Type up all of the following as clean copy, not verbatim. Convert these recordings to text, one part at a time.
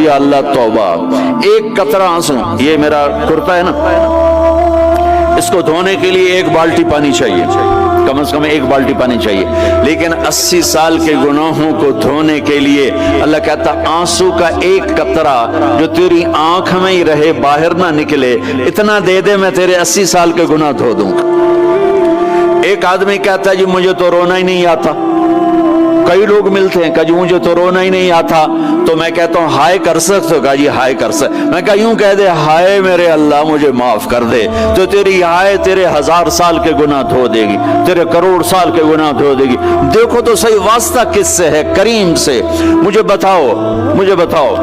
یا اللہ توبہ. ایک قطرہ آنسو، یہ میرا کرتا ہے نا، اس کو دھونے کے لیے ایک بالٹی پانی چاہیے، کم از کم ایک بالٹی پانی چاہیے، لیکن 80 سال کے گناہوں کو دھونے کے لیے اللہ کہتا آنسو کا ایک قطرہ جو تیری آنکھ میں ہی رہے، باہر نہ نکلے، اتنا دے دے میں تیرے 80 سال کے گناہ دھو دوں گا. ایک آدمی کہتا ہے جی مجھے تو رونا ہی نہیں آتا. کئی لوگ ملتے ہیں کہ جی مجھے تو رونا ہی نہیں آتا، تو میں کہتا ہوں ہائے کر سکتے ہو؟ کہا جی ہائے کر سکتے. میں کہا یوں کہہ دے ہائے میرے اللہ مجھے معاف کر دے، تو تیری ہائے تیرے 1000 سال کے گناہ دھو دے گی، تیرے کروڑ سال کے گناہ دھو دے گی. دیکھو تو صحیح واسطہ کس سے ہے؟ کریم سے. مجھے بتاؤ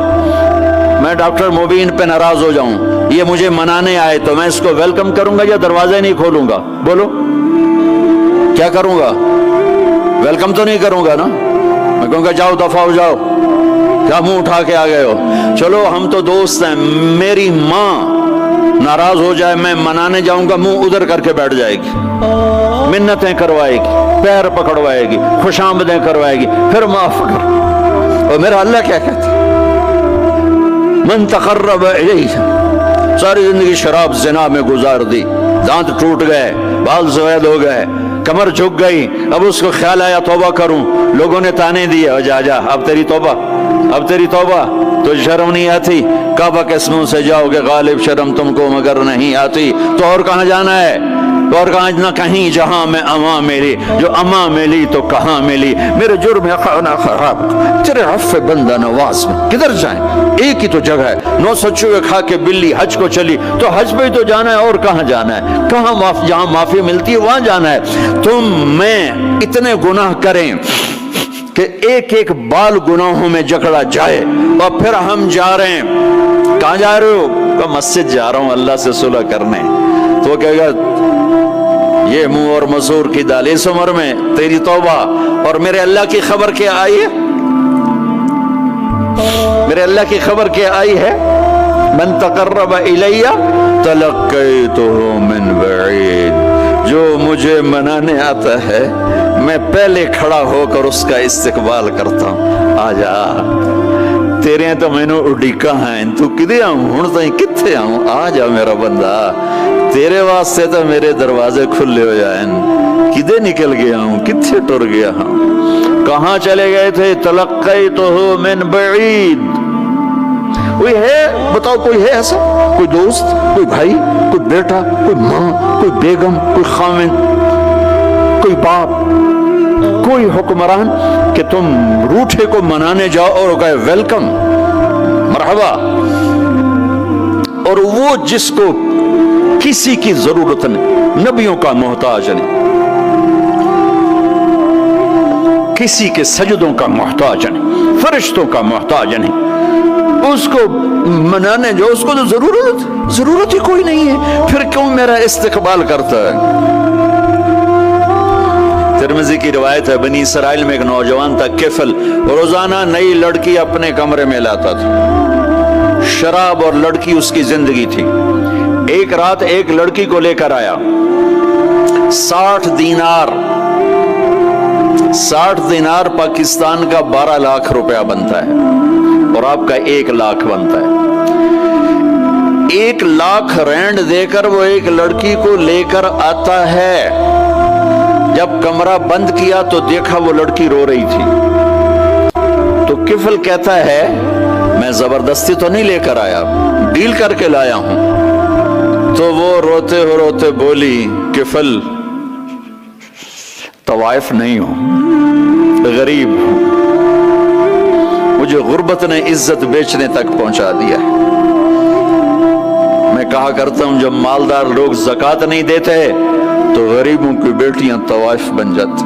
میں ڈاکٹر مبین پہ ناراض ہو جاؤں، یہ مجھے منانے آئے تو میں اس کو ویلکم کروں گا یا دروازے نہیں کھولوں گا؟ بولو کیا کروں گا؟ ویلکم تو نہیں کروں گا نا، میں کہوں گا جاؤ دفعہ ہو جاؤ، کیا منہ اٹھا کے آ گئے ہو؟ چلو ہم تو دوست ہیں. میری ماں ناراض ہو جائے میں منانے جاؤں گا، منہ ادھر کر کے بیٹھ جائے گی، منتیں کروائے گی، پیر پکڑوائے گی، خوش آمدیں کروائے گی، پھر معاف کر. اور میرا اللہ کیا کہتا ہے؟ من تقرب الیہ. ساری زندگی شراب زنا میں گزار دی، دانت ٹوٹ گئے، بال سفید ہو گئے، کمر جھک گئی، اب اس کو خیال آیا توبہ کروں، لوگوں نے تانے دیے جا اب تیری توبہ تو شرم نہیں آتی؟ کعبہ کے منہ سے جاؤ گے غالب شرم تم کو مگر نہیں آتی. تو اور کہاں جانا ہے؟ اور کہاں نہ کہیں جہاں میں اماں ملی، جو اماں ملی تو کہاں ملی. میرے جرم خانہ خراب تیرے عفو بندہ نواز میں کدھر جائیں؟ ایک ہی تو جگہ ہے. 900 چوہے کھا کے بلی حج کو چلی تو حج پہ ہی تو جانا ہے، اور کہاں جانا ہے؟ جہاں معافی ملتی ہے وہاں جانا ہے. تم میں اتنے گناہ کریں کہ ایک ایک بال گناہوں میں جکڑا جائے، اور پھر ہم جا رہے ہیں. کہاں جا رہے ہو؟ کہ مسجد جا رہا ہوں اللہ سے صلح کرنے. تو وہ کہے گا یہ منہ اور مسور کی دال، اس عمر میں تیری توبہ. اور میرے اللہ کی خبر کیا آئی ہے؟ میرے اللہ کی خبر کیا آئی ہے؟ من تقرب الیہ تلقیتہ من بعید. جو مجھے منانے آتا ہے میں پہلے کھڑا ہو کر اس کا استقبال کرتا ہوں. آجا تیرے تو میں نے اڈیکا ہیں، تو کدے آؤں ہوں تو کتھے آؤں؟ آجا میرا بندہ، تیرے واسطے تو میرے دروازے کھلے ہو جائیں. کدے نکل گیا ہوں، کتھے ٹر گیا ہوں، کہاں چلے گئے تھے؟ تلقیتہ من بعید. کوئی ہے بتاؤ، کوئی ہے ایسا؟ کوئی دوست، کوئی بھائی، کوئی بیٹا، کوئی ماں، کوئی بیگم، کوئی خامن، کوئی باپ، کوئی حکمران کہ تم روٹھے کو منانے جاؤ اور کہے ویلکم مرحبا؟ اور وہ جس کو کسی کی ضرورت نہیں، نبیوں کا محتاج نہیں، کسی کے سجدوں کا محتاج نہیں، فرشتوں کا محتاج نہیں، اس کو منانے جو اس کو تو ضرورت ہی کوئی نہیں ہے، پھر کیوں میرا استقبال کرتا ہے؟ ترمذی کی روایت ہے، بنی اسرائیل میں ایک نوجوان تھا کفل، روزانہ نئی لڑکی اپنے کمرے میں لاتا تھا، شراب اور لڑکی اس کی زندگی تھی. ایک رات ایک لڑکی کو لے کر آیا، 60 دینار پاکستان کا 12 لاکھ روپیہ بنتا ہے، اور آپ کا 1 لاکھ بنتا ہے. 1 لاکھ رینڈ دے کر وہ ایک لڑکی کو لے کر آتا ہے. جب کمرہ بند کیا تو دیکھا وہ لڑکی رو رہی تھی. تو کفل کہتا ہے میں زبردستی تو نہیں لے کر آیا، ڈیل کر کے لایا ہوں. تو وہ روتے روتے بولی کفل طوائف نہیں ہوں، غریب ہوں، مجھے غربت نے عزت بیچنے تک پہنچا دیا ہے. میں کہا کرتا ہوں جب مالدار لوگ زکوٰۃ نہیں دیتے تو غریبوں کی بیٹیاں طوائف بن جاتی.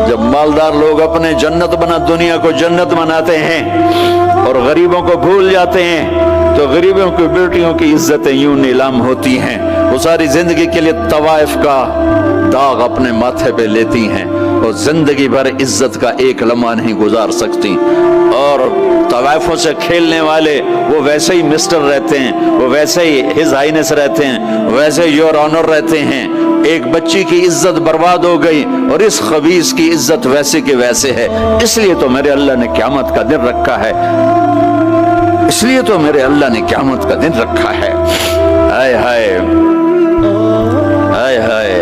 جب مالدار لوگ اپنے دنیا کو جنت بناتے ہیں اور غریبوں کو بھول جاتے ہیں تو غریبوں کی بیٹیوں کی عزتیں یوں نیلام ہوتی ہیں. وہ ساری زندگی کے لیے طوائف کا داغ اپنے ماتھے پہ لیتی ہیں اور زندگی بھر عزت کا ایک لمحہ نہیں گزار سکتی. اور طوائفوں سے کھیلنے والے وہ ویسے ہی مسٹر رہتے ہیں، وہ ویسے ہی ہز ہائنس رہتے ہیں، ویسے یور آنر رہتے ہیں. ایک بچی کی عزت برباد ہو گئی اور اس خبیث کی عزت ویسے کے ویسے ہے، اس لیے تو میرے اللہ نے قیامت کا دن رکھا ہے، اس لیے تو میرے اللہ نے قیامت کا دن رکھا ہے۔ ہائے ہائے ہائے ہائے،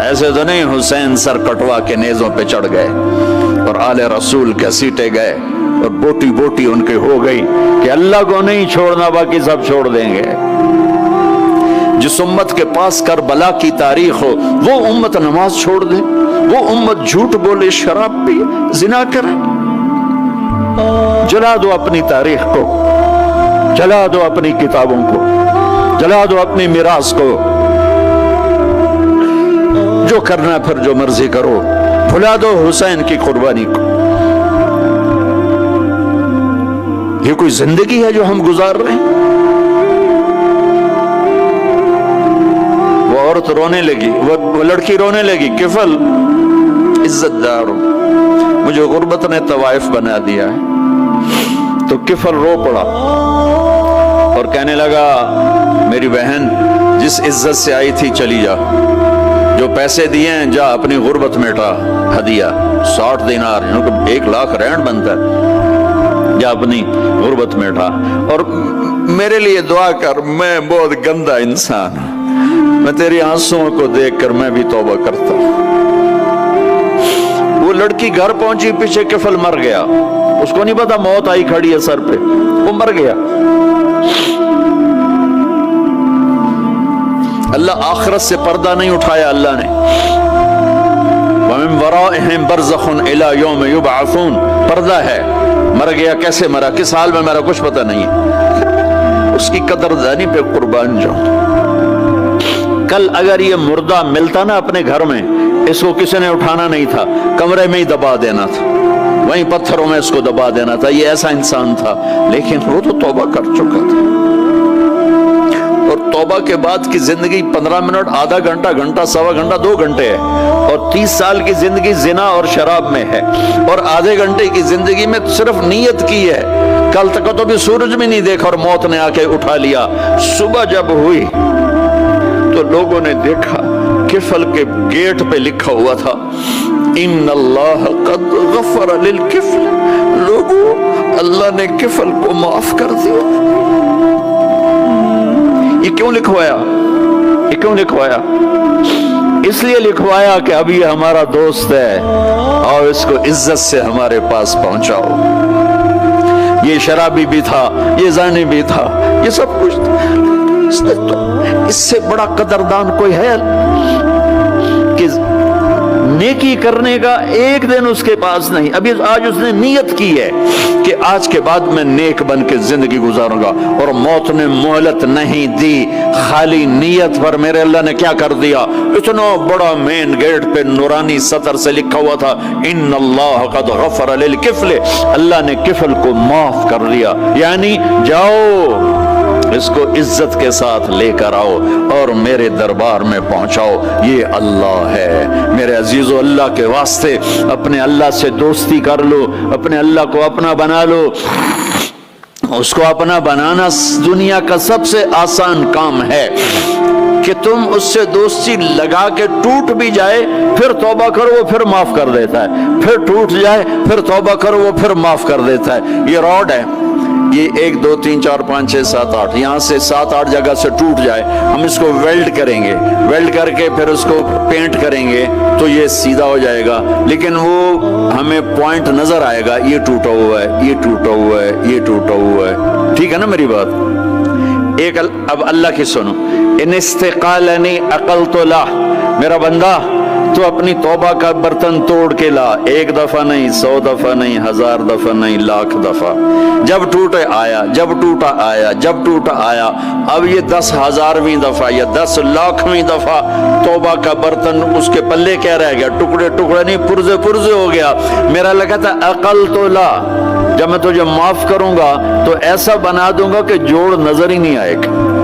ایسے تو نہیں حسین سر کٹوا کے نیزوں پہ چڑھ گئے اور آل رسول کے سیٹے گئے اور بوٹی بوٹی ان کے ہو گئی کہ اللہ کو نہیں چھوڑنا باقی سب چھوڑ دیں گے۔ جس امت کے پاس کربلا کی تاریخ ہو وہ امت نماز چھوڑ دے، وہ امت جھوٹ بولے، شراب پی، زنا کرے۔ جلا دو اپنی تاریخ کو، جلا دو اپنی کتابوں کو، جلا دو اپنی میراث کو، جو کرنا پھر جو مرضی کرو، بھلا دو حسین کی قربانی کو۔ یہ کوئی زندگی ہے جو ہم گزار رہے ہیں؟ وہ عورت رونے لگی، وہ لڑکی رونے لگی، کفل عزت دار ہو، مجھے غربت نے طوائف بنا دیا ہے۔ تو کفل رو پڑا اور کہنے لگا میری بہن جس عزت سے آئی تھی چلی جا، جو پیسے دیے ہیں جا اپنی غربت میٹا، ہدیہ 60 دینار 1 لاکھ رینڈ بنتا ہے، جا اپنی غربت میٹا اور میرے لیے دعا کر، میں بہت گندا انسان ہوں، میں تیری آنسوؤں کو دیکھ کر میں بھی توبہ کرتا ہوں۔ وہ لڑکی گھر پہنچی، پیچھے کفل مر گیا، اس کو نہیں پتا موت آئی کھڑی ہے سر پہ، وہ مر گیا۔ اللہ آخرت سے پردہ نہیں اٹھایا اللہ نے۔ وَمِن وَرَائِهِمْ بَرْزَخٌ إِلَى يَوْمِ يُبْعَثُونَ، پردہ ہے، مر گیا، کیسے مرا، کس حال میں مرا، کچھ پتہ نہیں ہے۔ اس کی قدردانی پہ قربان جاؤں۔ کل اگر یہ مردہ ملتا نا اپنے گھر میں، اس کو کسی نے اٹھانا نہیں تھا، کمرے میں ہی دبا دینا تھا، وہیں پتھروں میں اس کو دبا دینا تھا، یہ ایسا انسان تھا، لیکن وہ تو توبہ کر چکا تھا۔ اور توبہ کے بعد کی زندگی 15 منٹ، آدھا گھنٹہ، گھنٹہ، سوا گھنٹہ، 2 گھنٹے ہے، اور 30 سال کی زندگی زنا اور شراب میں ہے، اور آدھے گھنٹے کی زندگی میں صرف نیت کی ہے۔ کل تک تو بھی سورج بھی نہیں دیکھا اور موت نے آ کے اٹھا لیا۔ صبح جب ہوئی تو لوگوں نے دیکھا کفل کے گیٹ پہ لکھا ہوا تھا ان اللہ قد غفر للکفل، لوگوں اللہ نے کفل کو معاف کر دیا۔ یہ کیوں لکھوایا؟ یہ کیوں لکھوایا؟ اس لیے لکھوایا کہ اب یہ ہمارا دوست ہے اور اس کو عزت سے ہمارے پاس پہنچاؤ۔ یہ شرابی بھی تھا، یہ زانی بھی تھا، یہ سب کچھ تھا۔ اس سے بڑا قدردان کوئی ہے کہ نیکی کرنے کا ایک دن اس کے پاس نہیں؟ ابھی آج اس نے نیت کی ہے کہ آج کے بعد میں نیک بن کے زندگی گزاروں گا، اور موت نے مہلت نہیں دی، خالی نیت پر میرے اللہ نے کیا کر دیا، اتنا بڑا مین گیٹ پہ نورانی سطر سے لکھا ہوا تھا ان اللہ قد غفر للکفل، اللہ نے کفل کو معاف کر دیا، یعنی جاؤ اس کو عزت کے ساتھ لے کر آؤ اور میرے دربار میں پہنچاؤ، یہ اللہ ہے۔ میرے عزیزو، اللہ کے واسطے اپنے اللہ سے دوستی کر لو، اپنے اللہ کو اپنا بنا لو۔ اس کو اپنا بنانا دنیا کا سب سے آسان کام ہے کہ تم اس سے دوستی لگا کے ٹوٹ بھی جائے پھر توبہ کرو وہ پھر معاف کر دیتا ہے، پھر ٹوٹ جائے پھر توبہ کرو وہ پھر معاف کر دیتا ہے۔ یہ راڈ ہے، یہ 1 2 3 4 5 6 7 8 یہاں سے 7 8 جگہ سے ٹوٹ جائے، ہم اس کو ویلڈ کریں گے، ویلڈ کر کے پھر اس کو پینٹ کریں گے تو یہ سیدھا ہو جائے گا، لیکن وہ ہمیں پوائنٹ نظر آئے گا، یہ ٹوٹا ہوا ہے، یہ ٹوٹا ہوا ہے، یہ ٹوٹا ہوا ہے۔ ٹھیک ہے نا میری بات؟ ایک اب اللہ کی سنو، ان استقالنی عقلت لہ، میرا بندہ تو اپنی توبہ کا برتن توڑ کے لا، 1 دفعہ نہیں، 100 دفعہ نہیں، 1000 دفعہ نہیں، 1,00,000 دفعہ، جب ٹوٹے آیا، جب ٹوٹا آیا، جب ٹوٹا آیا، اب یہ 10,000ویں دفعہ یا 10,00,000ویں دفعہ توبہ کا برتن اس کے پلے کیا رہ گیا، ٹکڑے ٹکڑے نہیں، پرزے پرزے ہو گیا۔ میرا لگا تھا عقل تو لا، جب میں تجھے معاف کروں گا تو ایسا بنا دوں گا کہ جوڑ نظر ہی نہیں آئے گا۔